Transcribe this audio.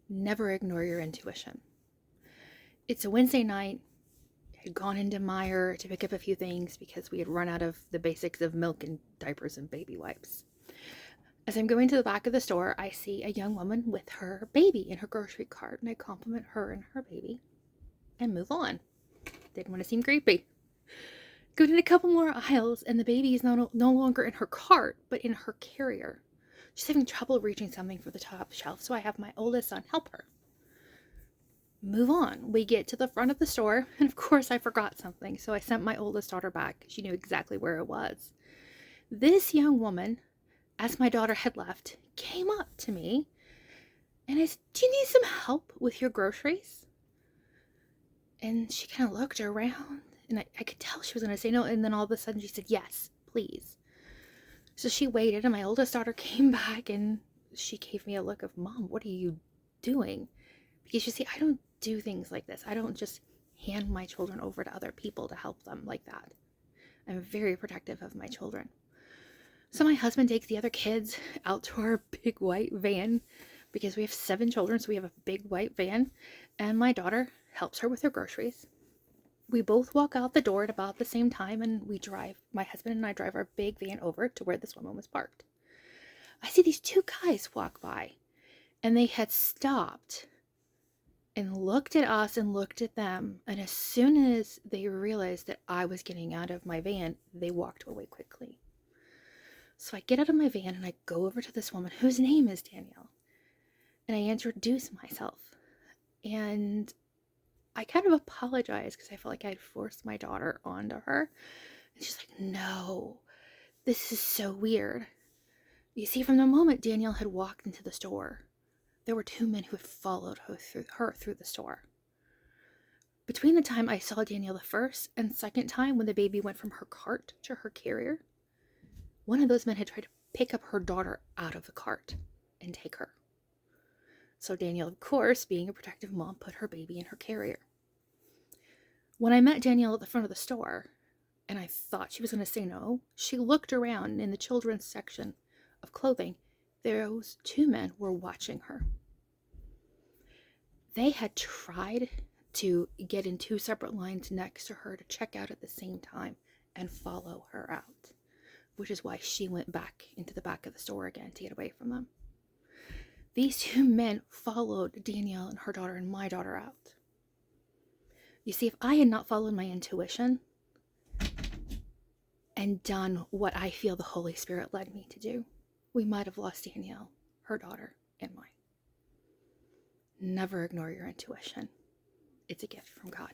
Never ignore your intuition. It's a Wednesday night. I had gone into Meyer to pick up a few things because we had run out of the basics of milk and diapers and baby wipes. As I'm going to the back of the store, I see a young woman with her baby in her grocery cart, and I compliment her and her baby and move on. Didn't want to seem creepy. Go in a couple more aisles, and the baby is no longer in her cart, but in her carrier. She's having trouble reaching something for the top shelf, so I have my oldest son help her. Move on. We get to the front of the store, and of course I forgot something, so I sent my oldest daughter back. She knew exactly where it was. This young woman, as my daughter had left, came up to me and I said, "Do you need some help with your groceries?" And she kind of looked around, and I could tell she was going to say no, and then all of a sudden she said, "Yes, please." So she waited, and my oldest daughter came back, and she gave me a look of, "Mom, what are you doing?" Because you see, I don't do things like this. I don't just hand my children over to other people to help them like that. I'm very protective of my children. So my husband takes the other kids out to our big white van because we have 7 children, so we have a big white van, and my daughter helps her with her groceries. We both walk out the door at about the same time, and my husband and I drive our big van over to where this woman was parked. I see these 2 guys walk by, and they had stopped and looked at us and looked at them, and as soon as they realized that I was getting out of my van, they walked away quickly. So I get out of my van and I go over to this woman whose name is Danielle, and I introduce myself, and I kind of apologized because I felt like I had forced my daughter onto her, and she's like, "No, this is so weird." You see, from the moment Danielle had walked into the store, there were 2 men who had followed her through the store. Between the time I saw Danielle the first and second time when the baby went from her cart to her carrier, one of those men had tried to pick up her daughter out of the cart and take her. So Danielle, of course, being a protective mom, put her baby in her carrier. When I met Danielle at the front of the store, and I thought she was going to say no, she looked around in the children's section of clothing. Those 2 men were watching her. They had tried to get in 2 separate lines next to her to check out at the same time and follow her out, which is why she went back into the back of the store again to get away from them. These 2 men followed Danielle and her daughter and my daughter out. You see, if I had not followed my intuition and done what I feel the Holy Spirit led me to do, we might have lost Danielle, her daughter, and mine. Never ignore your intuition. It's a gift from God.